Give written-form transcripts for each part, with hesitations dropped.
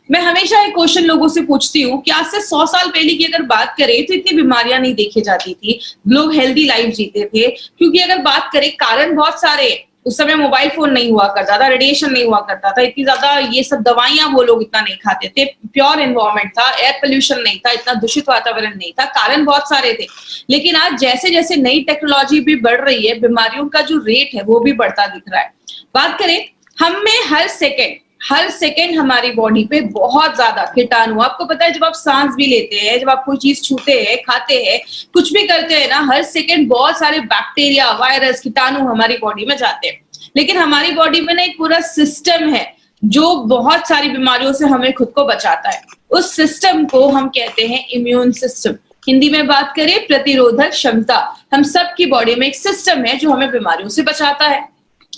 मैं हमेशा एक क्वेश्चन लोगों से पूछती हूँ कि आज से 100 साल पहले की अगर बात करें तो इतनी बीमारियां नहीं देखी जाती थी, लोग हेल्दी लाइफ जीते थे। क्योंकि अगर बात करें, कारण बहुत सारे हैं। उस समय मोबाइल फोन नहीं हुआ करता था, रेडिएशन नहीं हुआ करता था, इतनी ज्यादा ये सब दवाइयां वो लोग इतना नहीं खाते थे, प्योर एनवायरमेंट था, एयर पोल्यूशन नहीं था, इतना दूषित वातावरण नहीं था, कारण बहुत सारे थे। लेकिन आज जैसे जैसे नई टेक्नोलॉजी भी बढ़ रही है, बीमारियों का जो रेट है वो भी बढ़ता दिख रहा है। बात करें, हम में हर सेकेंड हमारी बॉडी पे बहुत ज्यादा कीटाणु, आपको पता है जब आप सांस भी लेते हैं, जब आप कोई चीज छूते हैं, खाते हैं, कुछ भी करते हैं ना, हर सेकेंड बहुत सारे बैक्टीरिया, वायरस, कीटाणु हमारी बॉडी में जाते हैं। लेकिन हमारी बॉडी में ना एक पूरा सिस्टम है जो बहुत सारी बीमारियों से हमें खुद को बचाता है। उस सिस्टम को हम कहते हैं इम्यून सिस्टम। हिंदी में बात करें, प्रतिरोधक क्षमता। हम सबकी बॉडी में एक सिस्टम है जो हमें बीमारियों से बचाता है।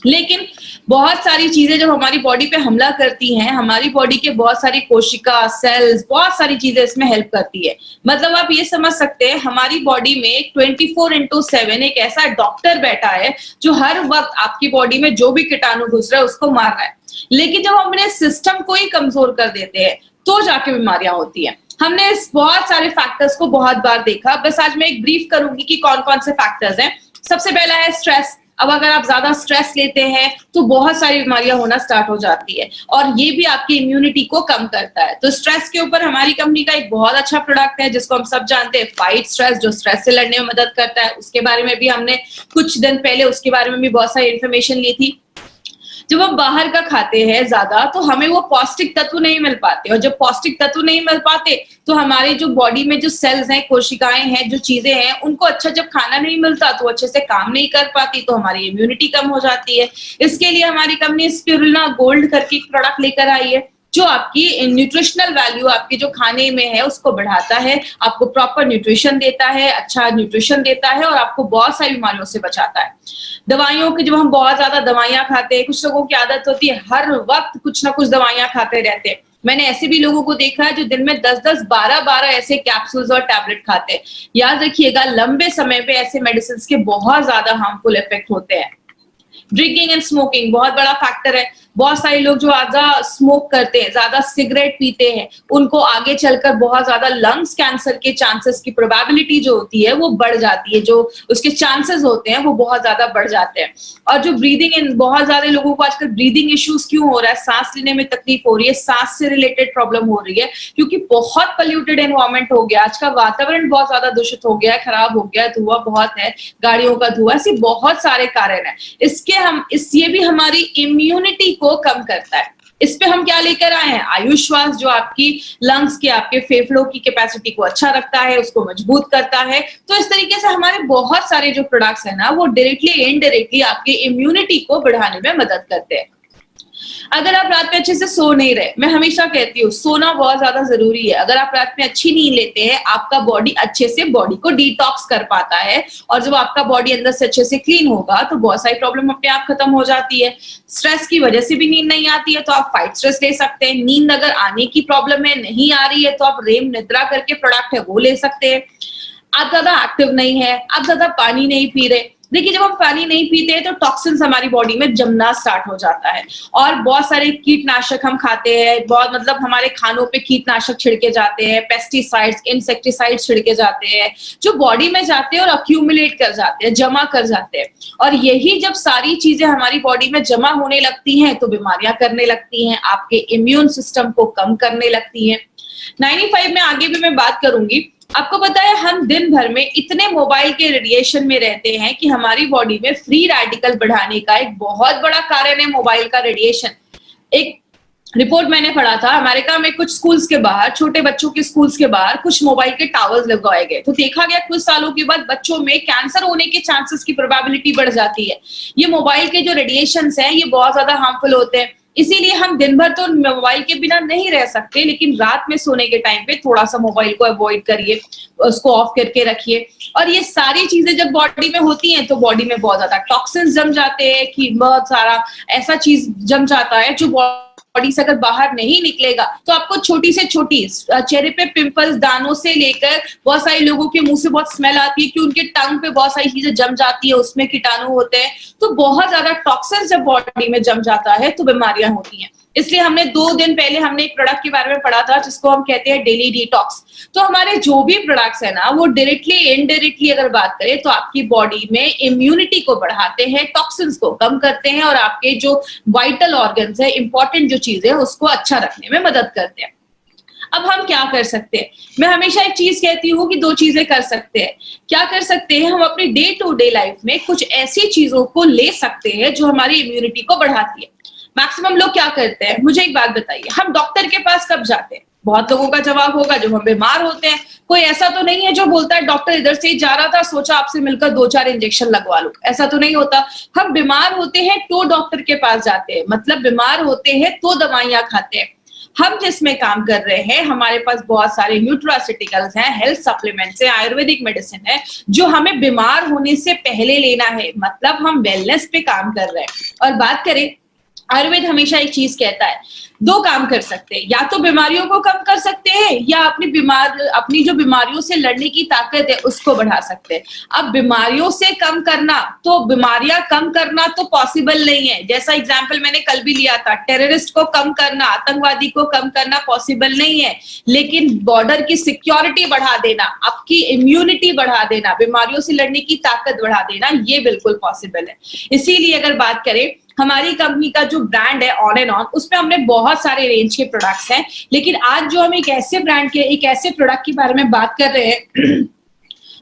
लेकिन बहुत सारी चीजें जब हमारी बॉडी पे हमला करती हैं, हमारी बॉडी के बहुत सारी कोशिका, सेल्स, बहुत सारी चीजें इसमें हेल्प करती है। मतलब आप ये समझ सकते हैं, हमारी बॉडी में 24/7 एक ऐसा डॉक्टर बैठा है जो हर वक्त आपकी बॉडी में जो भी कीटाणु घुस रहा है उसको मार रहा है। लेकिन जब हम अपने सिस्टम को ही कमजोर कर देते हैं तो जाके बीमारियां होती हैं। हमने इस बहुत सारे फैक्टर्स को बहुत बार देखा। बस आज मैं एक ब्रीफ करूंगी कि कौन कौन से फैक्टर्स हैं। सबसे पहला है स्ट्रेस। अब अगर आप ज्यादा स्ट्रेस लेते हैं तो बहुत सारी बीमारियां होना स्टार्ट हो जाती है, और ये भी आपकी इम्यूनिटी को कम करता है। तो स्ट्रेस के ऊपर हमारी कंपनी का एक बहुत अच्छा प्रोडक्ट है जिसको हम सब जानते हैं, फाइट स्ट्रेस, जो स्ट्रेस से लड़ने में मदद करता है। उसके बारे में भी हमने कुछ दिन पहले उसके बारे में भी बहुत सारी इन्फॉर्मेशन ली थी। जब हम बाहर का खाते हैं ज्यादा तो हमें वो पौष्टिक तत्व नहीं मिल पाते, और जब पौष्टिक तत्व नहीं मिल पाते तो हमारे जो बॉडी में जो सेल्स हैं, कोशिकाएं हैं, जो चीजें हैं, उनको अच्छा जब खाना नहीं मिलता तो अच्छे से काम नहीं कर पाती, तो हमारी इम्यूनिटी कम हो जाती है। इसके लिए हमारी कंपनी स्पिरुलिना गोल्ड करके एक प्रोडक्ट लेकर आई है जो आपकी न्यूट्रिशनल वैल्यू, आपके जो खाने में है उसको बढ़ाता है, आपको प्रॉपर न्यूट्रिशन देता है, अच्छा न्यूट्रिशन देता है, और आपको बहुत सारी बीमारियों से बचाता है। दवाइयों की, जब हम बहुत ज्यादा दवाइयां खाते हैं, कुछ लोगों की आदत होती है हर वक्त कुछ ना कुछ दवाइयां खाते रहते हैं। मैंने ऐसे भी लोगों को देखा है जो दिन में 10-10, 12-12 ऐसे कैप्सूल्स और टैबलेट खाते हैं। याद रखिएगा, लंबे समय पे ऐसे मेडिसिन के बहुत ज्यादा हार्मफुल इफेक्ट होते हैं। ड्रिंकिंग एंड स्मोकिंग बहुत बड़ा फैक्टर है। बहुत सारे लोग जो ज्यादा स्मोक करते हैं, ज्यादा सिगरेट पीते हैं, उनको आगे चलकर बहुत ज्यादा लंग्स कैंसर के चांसेस की प्रोबेबिलिटी जो होती है वो बढ़ जाती है, जो उसके चांसेस होते हैं वो बहुत ज्यादा बढ़ जाते हैं। और जो ब्रीदिंग इन, बहुत ज्यादा लोगों को आजकल ब्रीदिंग इश्यूज क्यों हो रहा है, सांस लेने में तकलीफ हो रही है, सांस से रिलेटेड प्रॉब्लम हो रही है, क्योंकि बहुत पोल्यूटेड एनवायरमेंट हो गया। आज का वातावरण बहुत ज्यादा दूषित हो गया है, खराब हो गया है, धुआं बहुत है, गाड़ियों का धुआं, ऐसे बहुत सारे कारण है। ये भी हमारी इम्यूनिटी को कम करता है। इस पे हम क्या लेकर आए हैं, आयुश्वास, जो आपकी लंग्स के, आपके फेफड़ों की कैपेसिटी को अच्छा रखता है, उसको मजबूत करता है। तो इस तरीके से हमारे बहुत सारे जो प्रोडक्ट्स है ना, वो डायरेक्टली इनडायरेक्टली आपकी इम्यूनिटी को बढ़ाने में मदद करते हैं। अगर आप रात में अच्छे से सो नहीं रहे, मैं हमेशा कहती हूँ सोना बहुत ज्यादा जरूरी है। अगर आप रात में अच्छी नींद लेते हैं, आपका बॉडी अच्छे से बॉडी को डिटॉक्स कर पाता है, और जब आपका बॉडी अंदर से अच्छे से क्लीन होगा तो बहुत सारी प्रॉब्लम अपने आप खत्म हो जाती है। स्ट्रेस की वजह से भी नींद नहीं आती है तो आप फाइट स्ट्रेस ले सकते हैं। नींद अगर आने की प्रॉब्लम है, नहीं आ रही है, तो आप रेम निद्रा करके प्रोडक्ट है वो ले सकते हैं। आप ज्यादा एक्टिव नहीं है, आप ज्यादा पानी नहीं पी रहे, देखिए जब हम पानी नहीं पीते हैं तो टॉक्सिन्स हमारी बॉडी में जमना स्टार्ट हो जाता है, और बहुत सारे कीटनाशक हम खाते हैं, बहुत मतलब हमारे खानों पे कीटनाशक छिड़के जाते हैं, पेस्टिसाइड्स, इंसेक्टिसाइड्स छिड़के जाते हैं, जो बॉडी में जाते हैं और अक्यूमुलेट कर जाते हैं, जमा कर जाते हैं। और यही जब सारी चीजें हमारी बॉडी में जमा होने लगती हैं तो बीमारियां करने लगती हैं, आपके इम्यून सिस्टम को कम करने लगती हैं। 95 में आगे भी मैं बात करूंगी। आपको पता है हम दिन भर में इतने मोबाइल के रेडिएशन में रहते हैं कि हमारी बॉडी में फ्री रेडिकल बढ़ाने का एक बहुत बड़ा कारण है मोबाइल का रेडिएशन। एक रिपोर्ट मैंने पढ़ा था, अमेरिका में कुछ स्कूल्स के बाहर, छोटे बच्चों के स्कूल्स के बाहर कुछ मोबाइल के टावर्स लगवाए गए, तो देखा गया कुछ सालों के बाद बच्चों में कैंसर होने के चांसेस की प्रोबेबिलिटी बढ़ जाती है। ये मोबाइल के जो रेडिएशंस हैं ये बहुत ज्यादा हार्मफुल होते हैं। इसीलिए हम दिन भर तो मोबाइल के बिना नहीं रह सकते, लेकिन रात में सोने के टाइम पे थोड़ा सा मोबाइल को अवॉइड करिए, उसको ऑफ करके रखिए। और ये सारी चीजें जब बॉडी में होती हैं तो बॉडी में बहुत ज्यादा टॉक्सिन्स जम जाते हैं, कि बहुत सारा ऐसा चीज जम जाता है जो बॉडी से अगर बाहर नहीं निकलेगा तो आपको छोटी से छोटी चेहरे पे पिंपल्स, दानों से लेकर बहुत सारे लोगों के मुंह से बहुत स्मेल आती है कि उनके टंग पे बहुत सारी चीजें जम जाती है, उसमें कीटाणु होते हैं। तो बहुत ज्यादा टॉक्सिन्स जब बॉडी में जम जाता है तो बीमारियां होती हैं। इसलिए हमने 2 दिन पहले हमने एक प्रोडक्ट के बारे में पढ़ा था जिसको हम कहते हैं डेली डिटॉक्स। तो हमारे जो भी प्रोडक्ट्स है ना वो डायरेक्टली इनडायरेक्टली अगर बात करें तो आपकी बॉडी में इम्यूनिटी को बढ़ाते हैं, टॉक्सिन्स को कम करते हैं और आपके जो वाइटल ऑर्गन्स है, इंपॉर्टेंट जो चीजें उसको अच्छा रखने में मदद करते हैं। अब हम क्या कर सकते हैं? मैं हमेशा एक चीज कहती हूँ कि 2 चीजें कर सकते हैं। क्या कर सकते हैं? हम अपनी डे टू डे लाइफ में कुछ ऐसी चीजों को ले सकते हैं जो हमारी इम्यूनिटी को बढ़ाती है। मैक्सिमम लोग क्या करते हैं, मुझे एक बात बताइए, हम डॉक्टर के पास कब जाते हैं? बहुत लोगों का जवाब होगा जब हम बीमार होते हैं। कोई ऐसा तो नहीं है जो बोलता है डॉक्टर इधर से ही जा रहा था, सोचा आपसे मिलकर 2-4 इंजेक्शन लगवा लो। ऐसा तो नहीं होता। हम बीमार होते हैं तो डॉक्टर के पास जाते हैं, मतलब बीमार होते हैं तो दवाइयां खाते हैं। हम जिसमें काम कर रहे हैं, हमारे पास बहुत सारे न्यूट्रास्यूटिकल्स हैं, हेल्थ सप्लीमेंट्स हैं, आयुर्वेदिक मेडिसिन है जो हमें बीमार होने से पहले लेना है, मतलब हम वेलनेस पे काम कर रहे हैं। और बात करें, आयुर्वेद हमेशा एक चीज कहता है, 2 काम कर सकते हैं, या तो बीमारियों को कम कर सकते हैं या अपनी जो बीमारियों से लड़ने की ताकत है उसको बढ़ा सकते हैं। अब बीमारियों से कम करना, तो बीमारियां कम करना तो पॉसिबल नहीं है। जैसा एग्जांपल मैंने कल भी लिया था, टेररिस्ट को कम करना, आतंकवादी को कम करना पॉसिबल नहीं है, लेकिन बॉर्डर की सिक्योरिटी बढ़ा देना, आपकी इम्यूनिटी बढ़ा देना, बीमारियों से लड़ने की ताकत बढ़ा देना, ये बिल्कुल पॉसिबल है। इसीलिए अगर बात करें, हमारी कंपनी का जो ब्रांड है ऑन एंड ऑन, उसमें हमने बहुत सारे रेंज के प्रोडक्ट्स हैं, लेकिन आज जो हम एक ऐसे ब्रांड के, एक ऐसे प्रोडक्ट के बारे में बात कर रहे हैं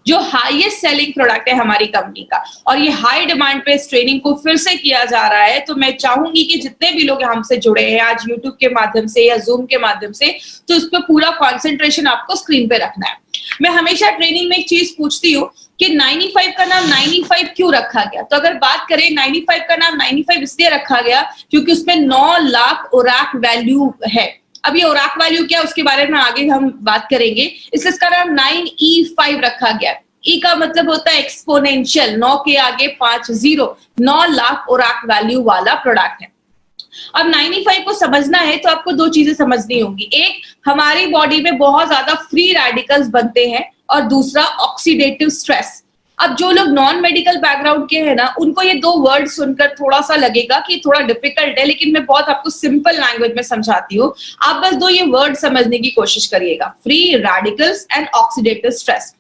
जो हाईएस्ट सेलिंग प्रोडक्ट है हमारी कंपनी का, और ये हाई डिमांड पे इस ट्रेनिंग को फिर से किया जा रहा है। तो मैं चाहूंगी कि जितने भी लोग हमसे जुड़े हैं आज यूट्यूब के माध्यम से या जूम के माध्यम से, तो उस पर पूरा कॉन्सेंट्रेशन आपको स्क्रीन पे रखना है। मैं हमेशा ट्रेनिंग में एक चीज पूछती हूँ कि 95 का नाम 95 क्यों रखा गया? तो अगर बात करें, 95 का नाम 95 इसलिए रखा गया क्योंकि उसमें 9 लाख ओराक वैल्यू है। अब ये ओराक वैल्यू क्या है उसके बारे में आगे हम बात करेंगे, इसलिए इसका नाम 9E5 रखा गया। ई का मतलब होता है एक्सपोनेंशियल, 9 के आगे 5 0, 9 लाख ओराक वैल्यू वाला प्रोडक्ट है। अब 95 को समझना है तो आपको 2 चीजें समझनी होंगी। एक, हमारी बॉडी में बहुत ज्यादा फ्री रेडिकल्स बनते हैं, और दूसरा ऑक्सीडेटिव स्ट्रेस। अब जो लोग नॉन मेडिकल बैकग्राउंड के हैं ना, उनको ये 2 वर्ड सुनकर थोड़ा सा लगेगा कि थोड़ा डिफिकल्ट है, लेकिन मैं बहुत आपको सिंपल लैंग्वेज में समझाती हूँ। आप बस 2 ये वर्ड समझने की कोशिश करिएगा, free radicals and oxidative stress.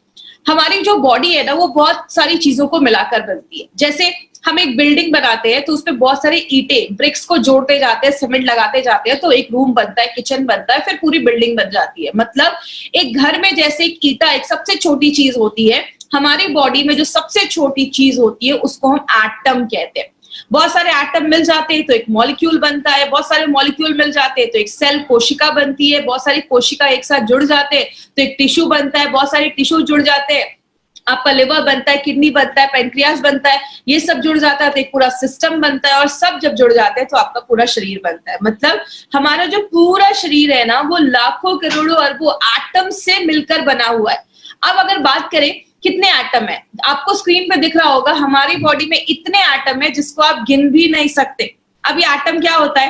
हमारी जो बॉडी है ना वो बहुत सारी चीजों को मिलाकर बनती है। जैसे हम एक बिल्डिंग बनाते हैं तो उसमें बहुत सारे ईंटें, ब्रिक्स को जोड़ते जाते हैं, सीमेंट लगाते जाते हैं, तो एक रूम बनता है, किचन बनता है, फिर पूरी बिल्डिंग बन जाती है। मतलब एक घर में जैसे एक ईंटा एक सबसे छोटी चीज होती है, हमारी बॉडी में जो सबसे छोटी चीज होती है उसको हम एटम कहते हैं। बहुत सारे एटम मिल जाते हैं तो एक मॉलिक्यूल बनता है, बहुत सारे मॉलिक्यूल मिल जाते हैं तो एक सेल, कोशिका बनती है, बहुत सारी कोशिका एक साथ जुड़ जाते हैं तो एक टिश्यू बनता है, बहुत सारे टिश्यू जुड़ जाते हैं, आपका लिवर बनता है, किडनी बनता है, पैंक्रियास बनता है, ये सब जुड़ जाता है तो एक पूरा सिस्टम बनता है, और सब जब जुड़ जाते हैं तो आपका पूरा शरीर बनता है। मतलब हमारा जो पूरा शरीर है ना वो लाखों करोड़ों अरबों एटम से मिलकर बना हुआ है। अब अगर बात करें कितने एटम है, आपको स्क्रीन पे दिख रहा होगा हमारी बॉडी में इतने एटम है जिसको आप गिन भी नहीं सकते। अब ये एटम क्या होता है?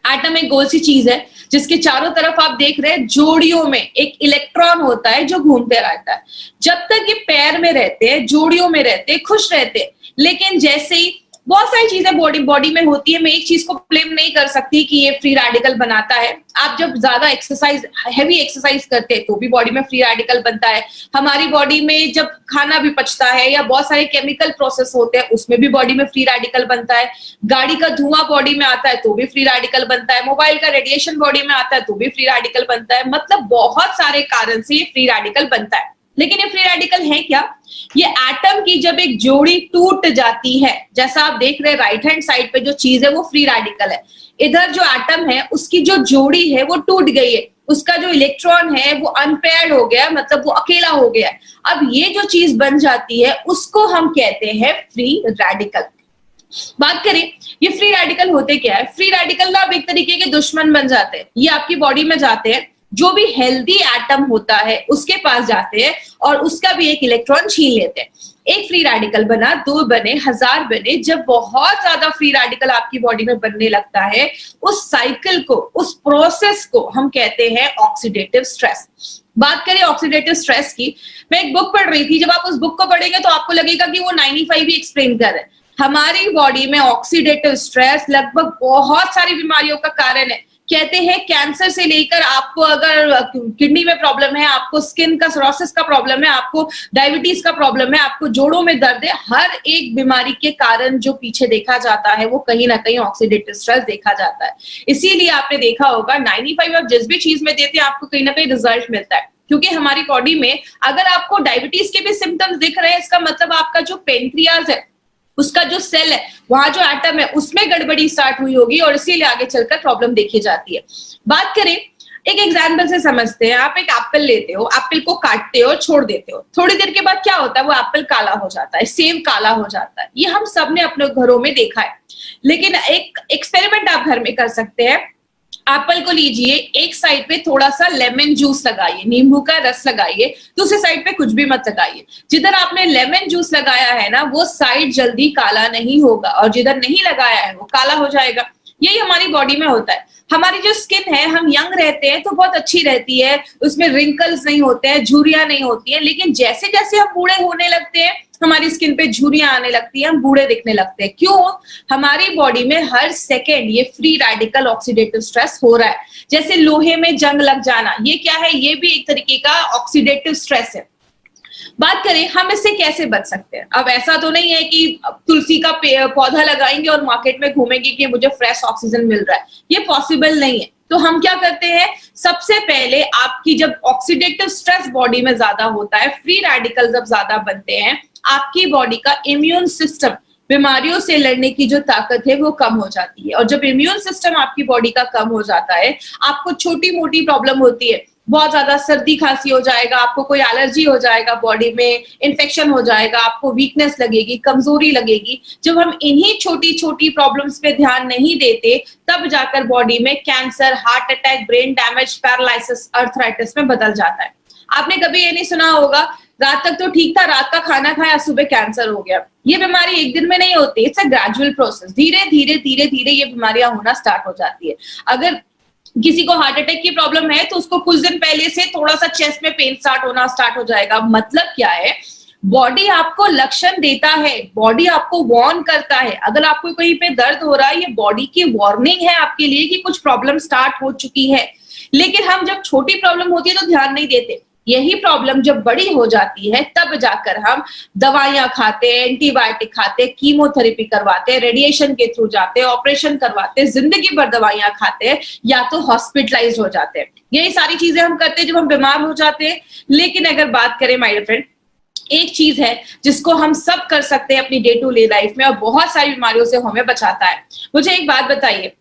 एटम एक गोल सी चीज है जिसके चारों तरफ आप देख रहे हैं जोड़ियों में एक इलेक्ट्रॉन होता है जो घूमते रहता है। जब तक ये पैर में रहते हैं, जोड़ियों में रहते हैं, खुश रहते हैं, लेकिन जैसे ही बहुत सारी चीजें बॉडी में होती है, मैं एक चीज को ब्लेम नहीं कर सकती कि ये फ्री रेडिकल बनाता है। आप जब ज्यादा एक्सरसाइज, हैवी एक्सरसाइज करते हैं तो भी बॉडी में फ्री रेडिकल बनता है। हमारी बॉडी में जब खाना भी पचता है या बहुत सारे केमिकल प्रोसेस होते हैं उसमें भी बॉडी में फ्री रेडिकल बनता है। गाड़ी का धुआं बॉडी में आता है तो भी फ्री रेडिकल बनता है। मोबाइल का रेडिएशन बॉडी में आता है तो भी फ्री रेडिकल बनता है। मतलब बहुत सारे कारण से ये फ्री रेडिकल बनता है। लेकिन ये फ्री रेडिकल है क्या? ये एटम की जब एक जोड़ी टूट जाती है, जैसा आप देख रहे हैं राइट हैंड साइड पे जो चीज है वो फ्री रेडिकल है। इधर जो एटम है उसकी जो जोड़ी है वो टूट गई है, उसका जो इलेक्ट्रॉन है वो अनपेयर्ड हो गया, मतलब वो अकेला हो गया। अब ये जो चीज बन जाती है उसको हम कहते हैं फ्री रेडिकल। बात करें ये फ्री रेडिकल होते क्या है? फ्री रेडिकल ना अब एक तरीके के दुश्मन बन जाते हैं। ये आपकी बॉडी में जाते हैं, जो भी हेल्दी एटम होता है उसके पास जाते हैं और उसका भी एक इलेक्ट्रॉन छीन लेते हैं। एक फ्री रेडिकल बना, 2 बने, 1000 बने। जब बहुत ज्यादा फ्री रेडिकल आपकी बॉडी में बनने लगता है, उस साइकिल को, उस प्रोसेस को हम कहते हैं ऑक्सीडेटिव स्ट्रेस। बात करें ऑक्सीडेटिव स्ट्रेस की, मैं एक बुक पढ़ रही थी। जब आप उस बुक को पढ़ेंगे तो आपको लगेगा कि वो 95 ही एक्सप्लेन कर रहे हैं। हमारी बॉडी में ऑक्सीडेटिव स्ट्रेस लगभग बहुत सारी बीमारियों का कारण है। कहते हैं कैंसर से लेकर आपको अगर किडनी में प्रॉब्लम है, आपको स्किन का सोरोसिस का प्रॉब्लम है, आपको डायबिटीज का प्रॉब्लम है, आपको जोड़ों में दर्द है, हर एक बीमारी के कारण जो पीछे देखा जाता है वो कहीं ना कहीं ऑक्सीडेटिव स्ट्रेस देखा जाता है। इसीलिए आपने देखा होगा 95 आप जिस भी चीज में देते हैं आपको कहीं ना कहीं रिजल्ट मिलता है, क्योंकि हमारी बॉडी में अगर आपको डायबिटीज के भी सिम्टम्स दिख रहे हैं, इसका मतलब आपका जो पेनक्रियाज है, उसका जो सेल है, वहां जो एटम है, उसमें गड़बड़ी स्टार्ट हुई होगी और इसीलिए आगे चलकर प्रॉब्लम देखी जाती है। बात करें एक एग्जाम्पल से समझते हैं। आप एक एप्पल लेते हो, एप्पल को काटते हो, छोड़ देते हो, थोड़ी देर के बाद क्या होता है, वो एप्पल काला हो जाता है, सेब काला हो जाता है। ये हम सब ने अपने घरों में देखा है। लेकिन एक एक्सपेरिमेंट आप घर में कर सकते हैं। एप्पल को लीजिए, एक साइड पे थोड़ा सा लेमन जूस लगाइए, नींबू का रस लगाइए, दूसरी साइड पे कुछ भी मत लगाइए। जिधर आपने लेमन जूस लगाया है ना, वो साइड जल्दी काला नहीं होगा और जिधर नहीं लगाया है वो काला हो जाएगा। यही हमारी बॉडी में होता है। हमारी जो स्किन है, हम यंग रहते हैं तो बहुत अच्छी रहती है, उसमें रिंकल्स नहीं होते हैं, झुर्रियां नहीं होती है। लेकिन जैसे जैसे हम बूढ़े होने लगते हैं, हमारी स्किन पे झुर्रियां आने लगती है, हम बूढ़े दिखने लगते हैं। क्यों? हमारी बॉडी में हर सेकेंड ये फ्री रेडिकल ऑक्सीडेटिव स्ट्रेस हो रहा है। जैसे लोहे में जंग लग जाना, ये क्या है? ये भी एक तरीके का ऑक्सीडेटिव स्ट्रेस है। बात करें हम इससे कैसे बच सकते हैं। अब ऐसा तो नहीं है कि तुलसी का पौधा लगाएंगे और मार्केट में घूमेंगे कि मुझे फ्रेश ऑक्सीजन मिल रहा है, ये पॉसिबल नहीं है। तो हम क्या करते हैं, सबसे पहले आपकी जब ऑक्सीडेटिव स्ट्रेस बॉडी में ज्यादा होता है, फ्री रेडिकल जब ज्यादा बनते हैं, आपकी बॉडी का इम्यून सिस्टम, बीमारियों से लड़ने की जो ताकत है वो कम हो जाती है। और जब इम्यून सिस्टम आपकी बॉडी का कम हो जाता है, आपको छोटी मोटी प्रॉब्लम होती है, बहुत ज्यादा सर्दी खांसी हो जाएगा, आपको कोई एलर्जी हो जाएगा, बॉडी में इन्फेक्शन हो जाएगा, आपको वीकनेस लगेगी, कमजोरी लगेगी। जब हम इन्हीं छोटी छोटी प्रॉब्लम्स पे ध्यान नहीं देते, तब जाकर बॉडी में cancer, heart attack, brain damage, paralysis, arthritis में बदल जाता है। आपने कभी ये नहीं सुना होगा, रात तक तो ठीक था, रात का खाना खाया, सुबह कैंसर हो गया। ये बीमारी एक दिन में नहीं होती, इट्स अ ग्रेजुअल प्रोसेस। धीरे धीरे धीरे धीरे ये बीमारियां होना स्टार्ट हो जाती है। अगर किसी को हार्ट अटैक की प्रॉब्लम है तो उसको कुछ दिन पहले से थोड़ा सा चेस्ट में पेन स्टार्ट हो जाएगा। मतलब क्या है, बॉडी आपको लक्षण देता है, बॉडी आपको वार्न करता है। अगर आपको कहीं पे दर्द हो रहा है, ये बॉडी की वार्निंग है आपके लिए कि कुछ प्रॉब्लम स्टार्ट हो चुकी है। लेकिन हम जब छोटी प्रॉब्लम होती है तो ध्यान नहीं देते। यही प्रॉब्लम जब बड़ी हो जाती है, तब जाकर हम दवाइयां खाते हैं, एंटीबायोटिक खाते हैं, कीमोथेरेपी करवाते हैं, रेडिएशन के थ्रू जाते हैं, ऑपरेशन करवाते हैं, जिंदगी भर दवाइयां खाते हैं, या तो हॉस्पिटलाइज हो जाते हैं। यही सारी चीजें हम करते हैं जब हम बीमार हो जाते हैं। लेकिन अगर बात करें माय डियर फ्रेंड, एक चीज है जिसको हम सब कर सकते हैं अपनी डे टू डे लाइफ में और बहुत सारी बीमारियों से हमें बचाता है। मुझे एक बात बताइए,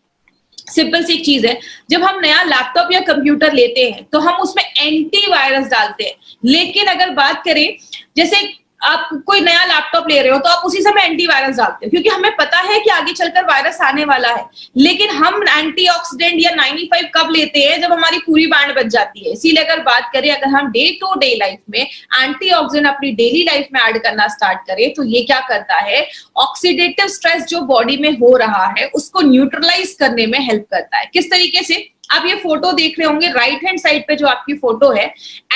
सिंपल सी एक चीज है, जब हम नया लैपटॉप या कंप्यूटर लेते हैं तो हम उसमें एंटीवायरस डालते हैं। लेकिन अगर बात करें, जैसे आप कोई नया लैपटॉप ले रहे हो तो आप उसी समय एंटीवायरस डालते हो, क्योंकि हमें पता है कि आगे चलकर वायरस आने वाला है। लेकिन हम एंटीऑक्सीडेंट या 95 कब लेते हैं, जब हमारी पूरी बैंड बच जाती है। इसीलिए अगर बात करें, अगर हम डे टू डे लाइफ में एंटीऑक्सीडेंट अपनी डेली लाइफ में ऐड करना स्टार्ट करें, तो ये क्या करता है, ऑक्सीडेटिव स्ट्रेस जो बॉडी में हो रहा है उसको न्यूट्रलाइज करने में हेल्प करता है। किस तरीके से? आप ये फोटो देख रहे होंगे, राइट हैंड साइड पे जो आपकी फोटो है,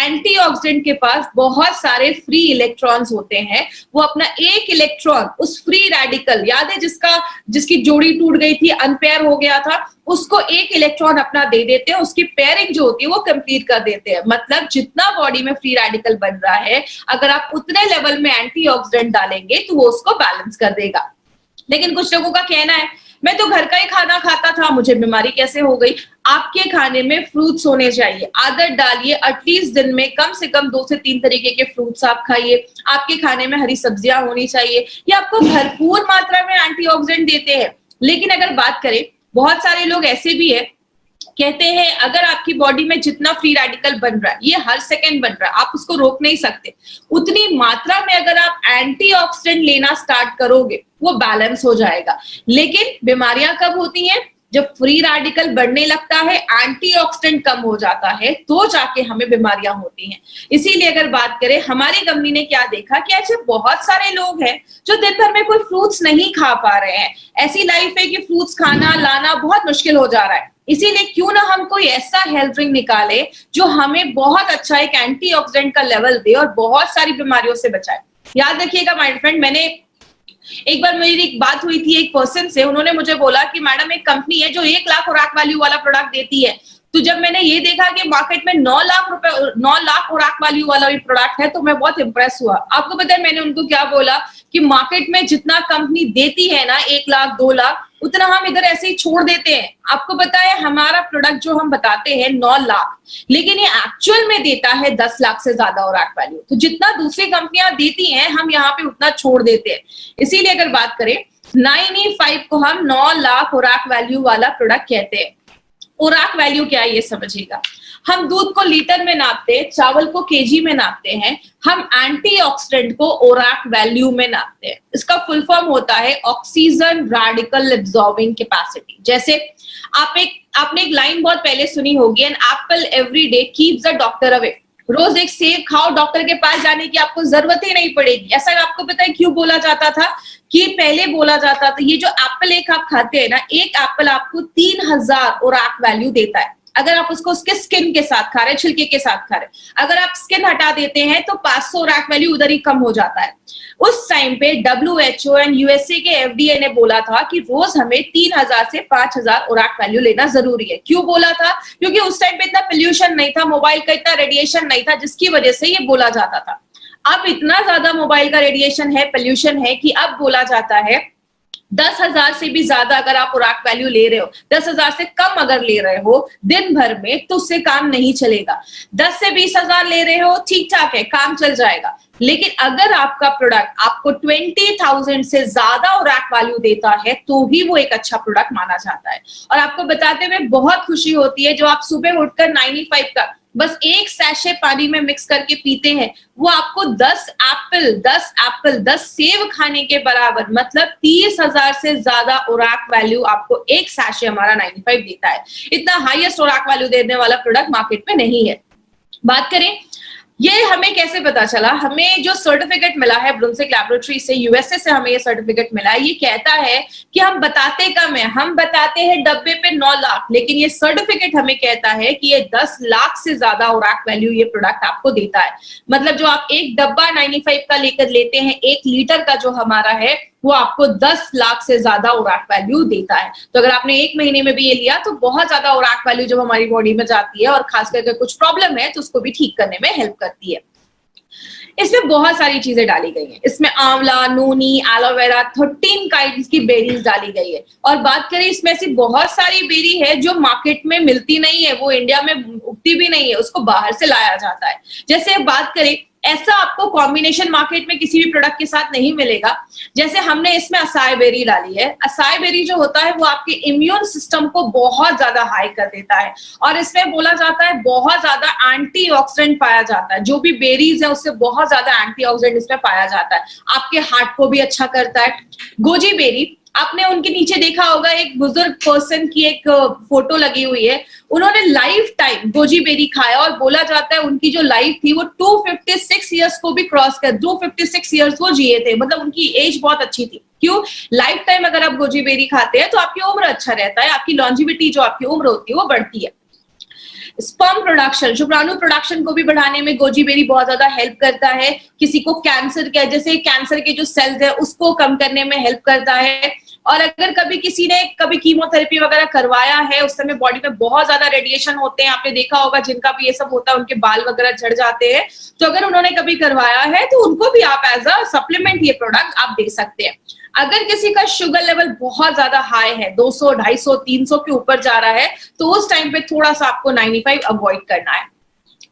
एंटीऑक्सीडेंट के पास बहुत सारे फ्री इलेक्ट्रॉन्स होते हैं। वो अपना एक इलेक्ट्रॉन उस फ्री रेडिकल, याद है जिसकी जोड़ी टूट गई थी, अनपेयर हो गया था, उसको एक इलेक्ट्रॉन अपना दे देते हैं, उसकी पेयरिंग जो होती है वो कंप्लीट कर देते हैं। मतलब जितना बॉडी में फ्री रेडिकल बन रहा है, अगर आप उतने लेवल में एंटीऑक्सीडेंट डालेंगे तो वो उसको बैलेंस कर देगा। लेकिन कुछ लोगों का कहना है, मैं तो घर का ही खाना खाता था, मुझे बीमारी कैसे हो गई? आपके खाने में फ्रूट्स होने चाहिए। आदत डालिए, एटलीस्ट दिन में कम से कम 2 से 3 तरीके के फ्रूट्स आप खाइए। आपके खाने में हरी सब्जियां होनी चाहिए, ये आपको भरपूर मात्रा में एंटीऑक्सीडेंट देते हैं। लेकिन अगर बात करें, बहुत सारे लोग ऐसे भी है, कहते हैं अगर आपकी बॉडी में जितना फ्री रेडिकल बन रहा है, ये हर सेकंड बन रहा है, आप उसको रोक नहीं सकते। उतनी मात्रा में अगर आप एंटीऑक्सीडेंट लेना स्टार्ट करोगे, वो बैलेंस हो जाएगा। लेकिन बीमारियां कब होती हैं? जब फ्री रेडिकल बढ़ने लगता है, एंटीऑक्सीडेंट कम हो जाता है, तो जाके हमें बीमारियां होती हैं। इसीलिए अगर बात करें, हमारी कंपनी ने क्या देखा कि ऐसे बहुत सारे लोग हैं जो दिन भर में कोई फ्रूट्स नहीं खा पा रहे हैं। ऐसी लाइफ है कि फ्रूट्स खाना लाना बहुत मुश्किल हो जा रहा है। इसीलिए क्यों ना हम कोई ऐसा हेल्थ ड्रिंक निकाले जो हमें बहुत अच्छा एक एंटीऑक्सीडेंट का लेवल दे और बहुत सारी बीमारियों से बचाए। याद रखिएगा माय फ्रेंड, मैंने एक बार मेरी एक बात हुई थी एक पर्सन से, उन्होंने मुझे बोला कि मैडम एक कंपनी है जो 1 लाख ओराक वैल्यू वाला प्रोडक्ट देती है, तो जब मैंने ये देखा कि मार्केट में 9 लाख ओराक वैल्यू वाला भी प्रोडक्ट है तो मैं बहुत इंप्रेस हुआ। आपको पता है मैंने उनको क्या बोला कि मार्केट में जितना कंपनी देती है ना 1 लाख 2 लाख, उतना हम इधर ऐसे ही छोड़ देते हैं। आपको पता है हमारा प्रोडक्ट जो हम बताते हैं 9 लाख, लेकिन ये एक्चुअल में देता है 10 लाख से ज्यादा ओराक वैल्यू। तो जितना दूसरी कंपनियां देती हैं हम यहाँ पे उतना छोड़ देते हैं। इसीलिए अगर बात करें 9E5 को हम 9 लाख ओराक वैल्यू वाला प्रोडक्ट कहते हैं। ओराक वैल्यू क्या है ये समझिएगा। हम दूध को लीटर में नापते हैं, चावल को केजी में नापते हैं, हम एंटीऑक्सीडेंट को ओराक वैल्यू में नापते हैं। इसका फुल फॉर्म होता है ऑक्सीजन रेडिकल एब्जॉर्बिंग कैपेसिटी। जैसे आपने एक लाइन बहुत पहले सुनी होगी, an apple every day keeps the doctor away. रोज एक सेब खाओ, डॉक्टर के पास जाने की आपको जरूरत ही नहीं पड़ेगी। ऐसा आपको पता है क्यों बोला जाता था? कि पहले बोला जाता था ये जो एप्पल एक आप खाते हैं ना, एक एप्पल आपको 3000 ओराक वैल्यू देता है अगर आप उसको उसके स्किन के साथ खा रहे हैं, छिलके के साथ खा रहे हैं। अगर आप स्किन हटा देते हैं तो 500 ओराक वैल्यू उधर ही कम हो जाता है। उस टाइम पे WHO एंड यूएसए के FDA ने बोला था कि रोज हमें 3000 से 5000 ओराक वैल्यू लेना जरूरी है। क्यों बोला था? क्योंकि उस टाइम पे इतना पोल्यूशन नहीं था, मोबाइल का इतना रेडिएशन नहीं था, जिसकी वजह से ये बोला जाता था। अब इतना ज्यादा मोबाइल का रेडिएशन है, पोल्यूशन है कि अब बोला जाता है 10,000 से भी ज्यादा अगर आप ओराक वैल्यू ले रहे हो, 10,000 से कम अगर ले रहे हो दिन भर में, तो उससे काम नहीं चलेगा। 10 से 20,000 ले रहे हो ठीक ठाक है, काम चल जाएगा। लेकिन अगर आपका प्रोडक्ट आपको 20,000 से ज्यादा ओराक वैल्यू देता है तो ही वो एक अच्छा प्रोडक्ट माना जाता है। और आपको बताते हुए बहुत खुशी होती है, जो आप सुबह उठकर 9E5 का बस एक सैशे पानी में मिक्स करके पीते हैं, वो आपको 10 सेब खाने के बराबर, मतलब 30,000 से ज्यादा ओराक वैल्यू आपको एक सैशे हमारा 9E5 देता है। इतना हाईएस्ट ओराक वैल्यू देने वाला प्रोडक्ट मार्केट में नहीं है। बात करें ये हमें कैसे पता चला? हमें जो सर्टिफिकेट मिला है ब्रुंसविक लैबोरेटरी से, यूएसए से हमें ये सर्टिफिकेट मिला है। ये कहता है कि हम बताते कम है, हम बताते हैं डब्बे पे 9 लाख, लेकिन ये सर्टिफिकेट हमें कहता है कि ये 10 लाख से ज्यादा ओराक वैल्यू ये प्रोडक्ट आपको देता है। मतलब जो आप एक डब्बा 9E5 का लेकर लेते हैं, 1 लीटर का जो हमारा है, वो आपको 10 लाख से ज्यादा ओराक वैल्यू देता है। तो अगर आपने 1 महीने में भी ये लिया तो बहुत ज्यादा ओराक वैल्यू जब हमारी बॉडी में जाती है, और खास करके कुछ प्रॉब्लम है तो उसको भी ठीक करने में हेल्प करती है। इसमें बहुत सारी चीजें डाली गई हैं। इसमें आंवला, नोनी, एलोवेरा, 13 काइंड्स की बेरीज डाली गई है। और बात करें इसमें से बहुत सारी बेरी है जो मार्केट में मिलती नहीं है, वो इंडिया में उगती भी नहीं है, उसको बाहर से लाया जाता है। जैसे बात करें, ऐसा आपको कॉम्बिनेशन मार्केट में किसी भी प्रोडक्ट के साथ नहीं मिलेगा। जैसे हमने इसमें असाई बेरी डाली है। असाई बेरी जो होता है वो आपके इम्यून सिस्टम को बहुत ज्यादा हाई कर देता है, और इसमें बोला जाता है बहुत ज्यादा एंटीऑक्सीडेंट पाया जाता है। जो भी बेरीज है उससे बहुत ज्यादा एंटीऑक्सीडेंट इसमें पाया जाता है। आपके हार्ट को भी अच्छा करता है। गोजी बेरी, आपने उनके नीचे देखा होगा एक बुजुर्ग पर्सन की एक फोटो लगी हुई है। उन्होंने लाइफ टाइम गोजी बेरी खाया, और बोला जाता है उनकी जो लाइफ थी वो 256 ईयर्स को भी क्रॉस कर 256 ईयर्स वो जिए थे। मतलब उनकी एज बहुत अच्छी थी। क्यों? लाइफ टाइम अगर आप गोजी बेरी खाते हैं तो आपकी उम्र अच्छा रहता है, आपकी लॉन्जिविटी जो आपकी उम्र होती है वो बढ़ती है। स्पर्म प्रोडक्शन, शुक्राणु प्रोडक्शन को भी बढ़ाने में गोजी बेरी बहुत ज्यादा हेल्प करता है। किसी को कैंसर के, जैसे कैंसर के जो सेल्स है उसको कम करने में हेल्प करता है। और अगर कभी किसी ने कभी कीमोथेरेपी वगैरह करवाया है, उस समय बॉडी में बहुत ज्यादा रेडिएशन होते हैं, आपने देखा होगा जिनका भी ये सब होता है उनके बाल वगैरह झड़ जाते हैं, तो अगर उन्होंने कभी करवाया है तो उनको भी आप एज अ सप्लीमेंट ये प्रोडक्ट आप दे सकते हैं। अगर किसी का शुगर लेवल बहुत ज्यादा हाई है, 200, 250, 300 के ऊपर जा रहा है, तो उस टाइम पे थोड़ा सा आपको 9E5 अवॉइड करना है।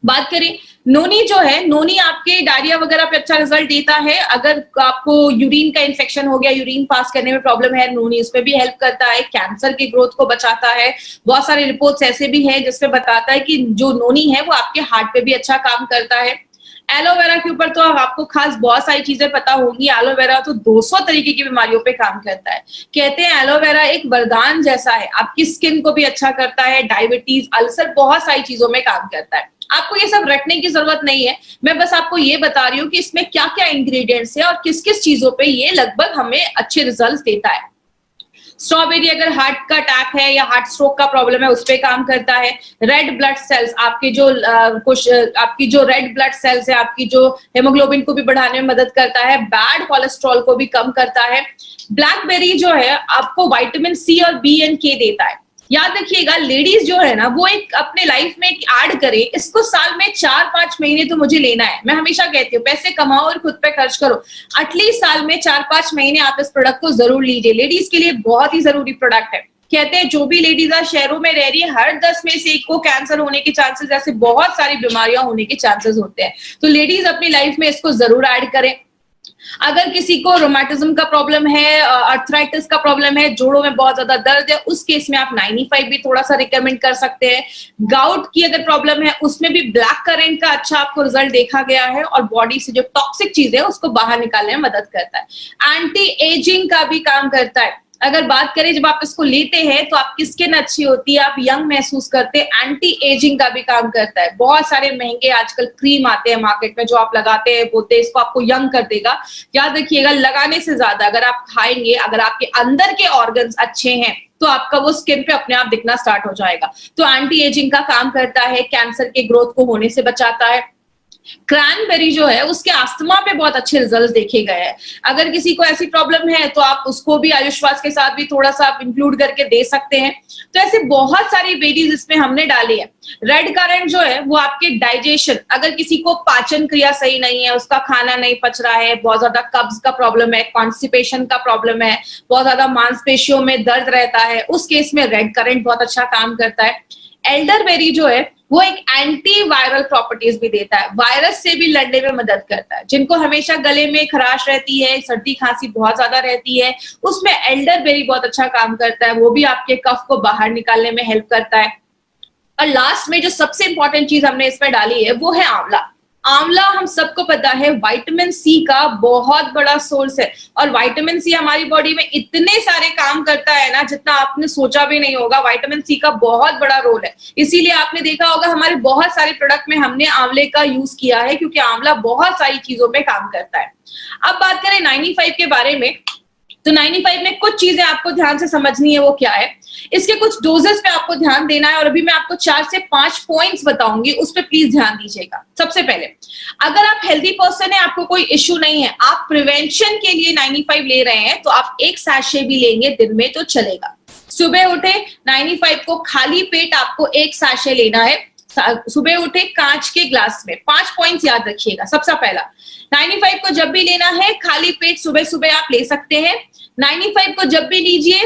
बात करें नोनी जो है, नोनी आपके डायरिया वगैरह पे अच्छा रिजल्ट देता है। अगर आपको यूरिन का इन्फेक्शन हो गया, यूरिन पास करने में प्रॉब्लम है, नोनी उसमें भी हेल्प करता है। कैंसर की ग्रोथ को बचाता है। बहुत सारे रिपोर्ट्स ऐसे भी हैं जिसमें बताता है कि जो नोनी है वो आपके हार्ट पे भी अच्छा काम करता है। एलोवेरा के ऊपर तो आपको खास बहुत सारी चीजें पता होंगी। एलोवेरा तो 200 तरीके की बीमारियों पे काम करता है। कहते हैं एलोवेरा एक वरदान जैसा है, आपकी स्किन को भी अच्छा करता है, डायबिटीज, अल्सर, बहुत सारी चीजों में काम करता है। आपको ये सब रटने की जरूरत नहीं है, मैं बस आपको ये बता रही हूँ कि इसमें क्या क्या इंग्रेडिएंट्स है और किस किस चीजों पे ये लगभग हमें अच्छे रिजल्ट्स देता है। स्ट्रॉबेरी अगर हार्ट का अटैक है या हार्ट स्ट्रोक का प्रॉब्लम है उस पे काम करता है। रेड ब्लड सेल्स, आपके जो आपकी जो रेड ब्लड सेल्स है, आपकी जो हेमोग्लोबिन को भी बढ़ाने में मदद करता है। बैड कोलेस्ट्रॉल को भी कम करता है। ब्लैकबेरी जो है आपको विटामिन सी और बी एंड के देता है। याद रखिएगा, लेडीज जो है ना वो एक अपने लाइफ में ऐड करे, इसको साल में 4-5 महीने तो मुझे लेना है। मैं हमेशा कहती हूँ पैसे कमाओ और खुद पे खर्च करो। एटलीस्ट साल में 4-5 महीने आप इस प्रोडक्ट को जरूर लीजिए। लेडीज के लिए बहुत ही जरूरी प्रोडक्ट है। कहते हैं जो भी लेडीज आज शहरों में रह रही है, हर 10 में से एक को कैंसर होने के चांसेस, ऐसे बहुत सारी बीमारियां होने के चांसेस होते हैं। तो लेडीज अपनी लाइफ में इसको जरूर ऐड करें। अगर किसी को रोमेटिज्म का प्रॉब्लम है, अर्थराइटिस का प्रॉब्लम है, जोड़ों में बहुत ज्यादा दर्द है, उस केस में आप 95 भी थोड़ा सा रिकमेंड कर सकते हैं। गाउट की अगर प्रॉब्लम है उसमें भी ब्लैक करेंट का अच्छा आपको रिजल्ट देखा गया है और बॉडी से जो टॉक्सिक चीज है उसको बाहर निकालने में मदद करता है। एंटी एजिंग का भी काम करता है। अगर बात करें जब आप इसको लेते हैं तो आपकी स्किन अच्छी होती है, आप यंग महसूस करते हैं। एंटी एजिंग का भी काम करता है। बहुत सारे महंगे आजकल क्रीम आते हैं मार्केट में जो आप लगाते हैं, बोलते हैं इसको आपको यंग कर देगा। याद रखिएगा, लगाने से ज्यादा अगर आप खाएंगे, अगर आपके अंदर के ऑर्गन्स अच्छे हैं तो आपका वो स्किन पे अपने आप दिखना स्टार्ट हो जाएगा। तो एंटी एजिंग का काम करता है, कैंसर के ग्रोथ को होने से बचाता है। क्रैनबेरी जो है उसके अस्थमा पे बहुत अच्छे रिजल्ट्स देखे गए हैं। अगर किसी को ऐसी प्रॉब्लम है तो आप उसको भी आयुष्वास के साथ भी थोड़ा सा आप इंक्लूड करके दे सकते हैं। तो ऐसे बहुत सारी बेरीज इसमें हमने डाली है। रेड करेंट जो है वो आपके डाइजेशन, अगर किसी को पाचन क्रिया सही नहीं है, उसका खाना नहीं पच रहा है, बहुत ज्यादा कब्ज का प्रॉब्लम है, कॉन्स्टिपेशन का प्रॉब्लम है, बहुत ज्यादा मांसपेशियों में दर्द रहता है, उस केस में रेड करेंट बहुत अच्छा काम करता है। एल्डरबेरी जो है वो एक एंटी वायरल प्रॉपर्टीज भी देता है, वायरस से भी लड़ने में मदद करता है। जिनको हमेशा गले में खराश रहती है, सर्दी खांसी बहुत ज्यादा रहती है, उसमें एल्डरबेरी बहुत अच्छा काम करता है। वो भी आपके कफ को बाहर निकालने में हेल्प करता है। और लास्ट में जो सबसे इंपॉर्टेंट चीज हमने इसमें डाली है वो है आंवला। आंवला हम सबको पता है विटामिन सी का बहुत बड़ा सोर्स है और विटामिन सी हमारी बॉडी में इतने सारे काम करता है ना जितना आपने सोचा भी नहीं होगा। विटामिन सी का बहुत बड़ा रोल है, इसीलिए आपने देखा होगा हमारे बहुत सारे प्रोडक्ट में हमने आंवले का यूज किया है, क्योंकि आंवला बहुत सारी चीजों में काम करता है। अब बात करें 95 के बारे में, तो 95 में कुछ चीजें आपको ध्यान से समझनी है। वो क्या है, इसके कुछ डोजेस पे आपको ध्यान देना है और अभी मैं आपको 4 से 5 पॉइंट्स बताऊंगी, उस पे प्लीज ध्यान दीजिएगा। सबसे पहले, अगर आप हेल्दी पर्सन है, आपको कोई इश्यू नहीं है, आप प्रिवेंशन के लिए 95 ले रहे हैं, तो आप एक सैशे भी लेंगे दिन में तो चलेगा। सुबह उठे 95 को खाली पेट आपको एक सैशे लेना है। सुबह उठे कांच के ग्लास में। 5 पॉइंट्स याद रखिएगा। सबसे पहला, 95 को जब भी लेना है खाली पेट सुबह सुबह आप ले सकते हैं। 95 को जब भी लीजिए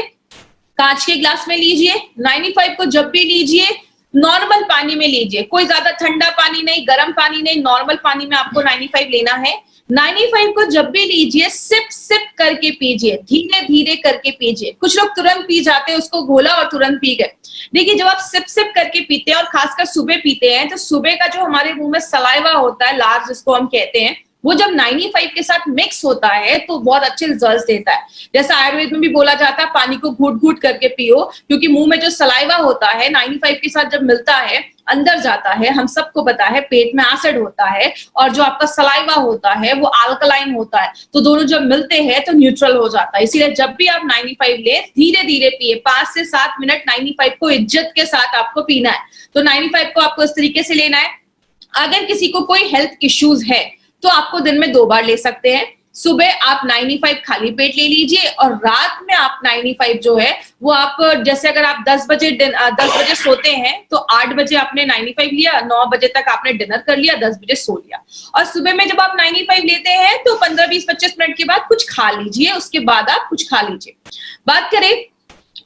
कांच के ग्लास में लीजिए। 95 को जब भी लीजिए नॉर्मल पानी में लीजिए, कोई ज्यादा ठंडा पानी नहीं, गर्म पानी नहीं, नॉर्मल पानी में आपको 95 लेना है। 95 को जब भी लीजिए सिप सिप करके पीजिए, धीरे धीरे करके पीजिए। कुछ लोग तुरंत पी जाते हैं, उसको घोला और तुरंत पी गए। देखिए, जब आप सिप सिप करके पीते हैं और खासकर सुबह पीते हैं तो सुबह का जो हमारे मुंह में सलाइवा होता है, लार जिसको हम कहते हैं, वो जब 95 के साथ मिक्स होता है तो बहुत अच्छे रिजल्ट्स देता है। जैसा आयुर्वेद में भी बोला जाता है पानी को घूट घूट करके पियो, क्योंकि मुंह में जो सलाइवा होता है 95 के साथ जब मिलता है अंदर जाता है। हम सबको पता है पेट में एसिड होता है और जो आपका सलाइवा होता है वो अल्कलाइन होता है, तो दोनों जब मिलते हैं तो न्यूट्रल हो जाता है। इसीलिए जब भी आप 95 ले धीरे धीरे पिए, 5 से 7 मिनट 95 को इज्जत के साथ आपको पीना है। तो 95 को आपको इस तरीके से लेना है। अगर किसी को कोई हेल्थ इश्यूज है तो आपको दिन में 2 बार ले सकते हैं। सुबह आप 95 खाली पेट ले लीजिए और रात में आप 95 जो है वो आप, जैसे अगर आप 10 बजे सोते हैं तो 8 बजे आपने 95 लिया, 9 बजे तक आपने डिनर कर लिया, 10 बजे सो लिया। और सुबह में जब आप 95 लेते हैं तो 15, 20, 25 मिनट के बाद कुछ खा लीजिए, उसके बाद आप कुछ खा लीजिए। बात करें,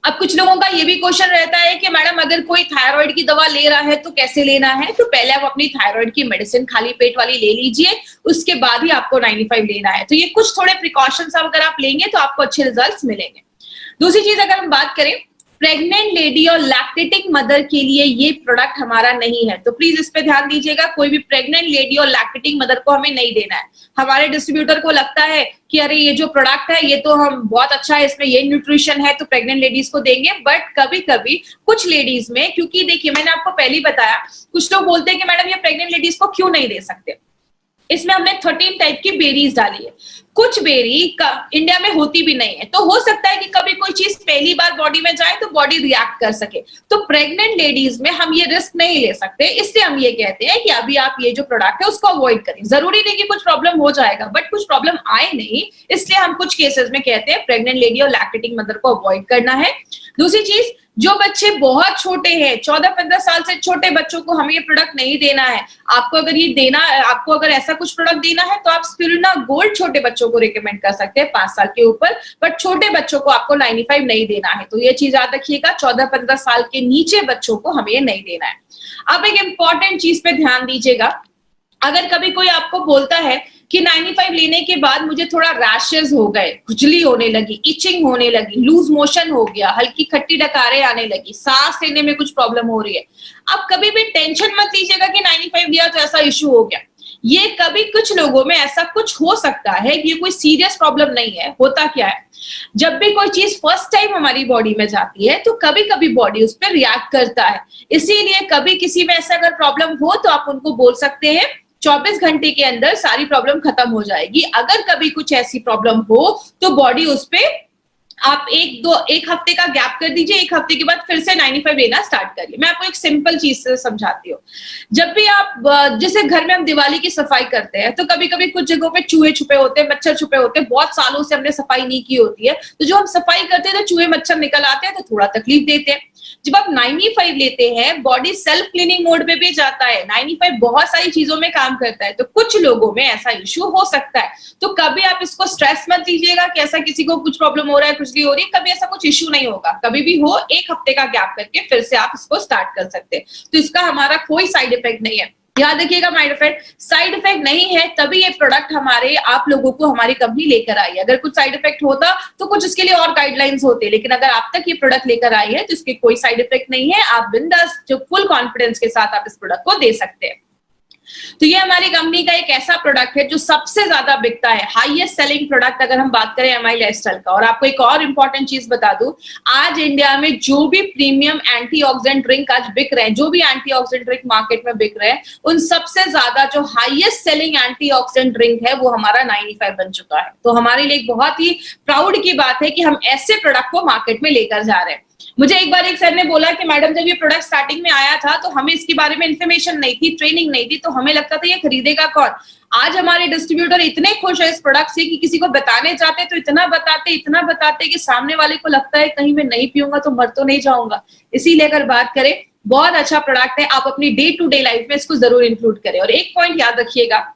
अब कुछ लोगों का ये भी क्वेश्चन रहता है कि मैडम अगर कोई थायराइड की दवा ले रहा है तो कैसे लेना है। तो पहले आप अपनी थायराइड की मेडिसिन खाली पेट वाली ले लीजिए, उसके बाद ही आपको 95 लेना है। तो ये कुछ थोड़े प्रिकॉशंस अगर आप लेंगे तो आपको अच्छे रिजल्ट्स मिलेंगे। दूसरी चीज अगर हम बात करें, प्रेग्नेंट लेडी और लैक्टेटिंग मदर के लिए ये प्रोडक्ट हमारा नहीं है, तो प्लीज इस पे ध्यान दीजिएगा। कोई भी प्रेग्नेंट लेडी और लैक्टेटिंग मदर को हमें नहीं देना है। हमारे डिस्ट्रीब्यूटर को लगता है कि अरे ये जो प्रोडक्ट है ये तो हम बहुत अच्छा है, इसमें ये न्यूट्रिशन है तो प्रेग्नेंट लेडीज को देंगे। बट कभी कभी कुछ लेडीज में, क्योंकि देखिए मैंने आपको पहले ही बताया, कुछ लोग बोलते हैं कि मैडम ये प्रेग्नेंट लेडीज को क्यों नहीं दे सकते। इसमें हमने 13 टाइप की बेरीज डाली है। कुछ बेरी इंडिया में होती भी नहीं है, तो हो सकता है कि कभी कोई चीज पहली बार बॉडी में जाए तो बॉडी रिएक्ट कर सके। तो प्रेग्नेंट लेडीज में हम ये रिस्क नहीं ले सकते, इसलिए हम ये कहते हैं कि अभी आप ये जो प्रोडक्ट है उसको अवॉइड करें। जरूरी नहीं कि कुछ प्रॉब्लम हो जाएगा, बट कुछ प्रॉब्लम आए नहीं, इसलिए हम कुछ केसेस में कहते हैं प्रेग्नेंट लेडी और लैक्टेटिंग मदर को अवॉइड करना है। दूसरी चीज, जो बच्चे बहुत छोटे हैं, 14-15 साल से छोटे बच्चों को हमें ये प्रोडक्ट नहीं देना है। आपको अगर ये देना, आपको अगर ऐसा कुछ प्रोडक्ट देना है तो आप स्पिरुलिना गोल्ड छोटे बच्चों को रिकमेंड कर सकते हैं 5 साल के ऊपर, बट छोटे बच्चों को आपको 95 नहीं देना है। तो ये चीज याद रखिएगा, 14-15 साल के नीचे बच्चों को हमें ये नहीं देना है। अब एक इंपॉर्टेंट चीज पे ध्यान दीजिएगा, अगर कभी कोई आपको बोलता है कि 95 लेने के बाद मुझे थोड़ा रैशेस हो गए, खुजली होने लगी, इचिंग होने लगी, लूज मोशन हो गया, हल्की खट्टी डकारें आने लगी, सांस लेने में कुछ प्रॉब्लम हो रही है, आप कभी भी टेंशन मत लीजिएगा कि 95 लिया तो ऐसा इश्यू हो गया। ये कभी कुछ लोगों में ऐसा कुछ हो सकता है, ये कोई सीरियस प्रॉब्लम नहीं है। होता क्या है, जब भी कोई चीज फर्स्ट टाइम हमारी बॉडी में जाती है तो कभी कभी बॉडी उस पर रिएक्ट करता है। इसीलिए कभी किसी में ऐसा अगर प्रॉब्लम हो तो आप उनको बोल सकते हैं 24 घंटे के अंदर सारी प्रॉब्लम खत्म हो जाएगी। अगर कभी कुछ ऐसी प्रॉब्लम हो तो बॉडी उस पे आप एक हफ्ते का गैप कर दीजिए, एक हफ्ते के बाद फिर से 95 लेना स्टार्ट करिए। मैं आपको एक सिंपल चीज से समझाती हूँ। जब भी आप, जैसे घर में हम दिवाली की सफाई करते हैं तो कभी कभी कुछ जगहों पे चूहे छुपे होते हैं, मच्छर छुपे होते हैं, बहुत सालों से हमने सफाई नहीं की होती है, तो जो हम सफाई करते हैं तो चूहे मच्छर निकल आते हैं तो थोड़ा तकलीफ देते हैं। जब आप 95 लेते हैं, बॉडी सेल्फ क्लीनिंग मोड पे भी जाता है, 95 बहुत सारी चीजों में काम करता है, तो कुछ लोगों में ऐसा इश्यू हो सकता है। तो कभी आप इसको स्ट्रेस मत लीजिएगा कि ऐसा किसी को कुछ प्रॉब्लम हो रहा है, खुजली हो रही है, कभी ऐसा कुछ इश्यू नहीं होगा। कभी भी हो, एक हफ्ते का गैप करके फिर से आप इसको स्टार्ट कर सकते हैं। तो इसका हमारा कोई साइड इफेक्ट नहीं है। याद रखिएगा, साइड इफेक्ट नहीं है, तभी ये प्रोडक्ट हमारे आप लोगों को हमारी कंपनी लेकर आई है। अगर कुछ साइड इफेक्ट होता तो कुछ इसके लिए और गाइडलाइंस होते, लेकिन अगर आप तक ये प्रोडक्ट लेकर आई है तो इसके कोई साइड इफेक्ट नहीं है। आप बिंदास, जो फुल कॉन्फिडेंस के साथ आप इस प्रोडक्ट को दे सकते हैं। तो ये हमारी कंपनी का एक ऐसा प्रोडक्ट है जो सबसे ज्यादा बिकता है, हाईएस्ट सेलिंग प्रोडक्ट अगर हम बात करें एमआई लाइफस्टाइल का। और आपको एक और इंपॉर्टेंट चीज बता दूं, आज इंडिया में जो भी प्रीमियम एंटीऑक्सीडेंट ड्रिंक आज बिक रहे हैं, जो भी एंटीऑक्सीडेंट ड्रिंक मार्केट में बिक रहे हैं, उन सबसे ज्यादा जो हाईएस्ट सेलिंग एंटीऑक्सीडेंट ड्रिंक है वो हमारा 95 बन चुका है। तो हमारे लिए एक बहुत ही प्राउड की बात है कि हम ऐसे प्रोडक्ट को मार्केट में लेकर जा रहे हैं। मुझे एक बार एक सर ने बोला कि मैडम, जब ये प्रोडक्ट स्टार्टिंग में आया था तो हमें इसके बारे में इन्फॉर्मेशन नहीं थी, ट्रेनिंग नहीं थी, तो हमें लगता था ये खरीदेगा कौन। आज हमारे डिस्ट्रीब्यूटर इतने खुश है इस प्रोडक्ट से कि किसी को बताने जाते तो इतना बताते कि सामने वाले को लगता है कहीं मैं नहीं पीऊंगा तो मर तो नहीं जाऊंगा। इसीलिए अगर बात करें, बहुत अच्छा प्रोडक्ट है, आप अपनी डे टू डे लाइफ में इसको जरूर इंक्लूड करें। और एक पॉइंट याद रखिएगा,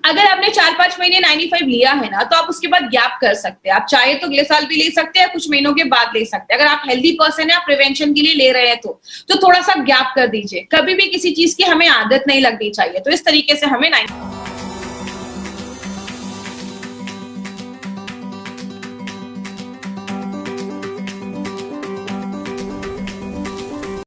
अगर आपने 4-5 महीने 95 लिया है ना, तो आप उसके बाद गैप कर सकते हैं। आप चाहे तो अगले साल भी ले सकते हैं, कुछ महीनों के बाद ले सकते हैं। अगर आप हेल्दी पर्सन है, आप प्रिवेंशन के लिए ले रहे हैं तो थोड़ा सा गैप कर दीजिए। कभी भी किसी चीज की हमें आदत नहीं लगनी चाहिए। तो इस तरीके से हमें 95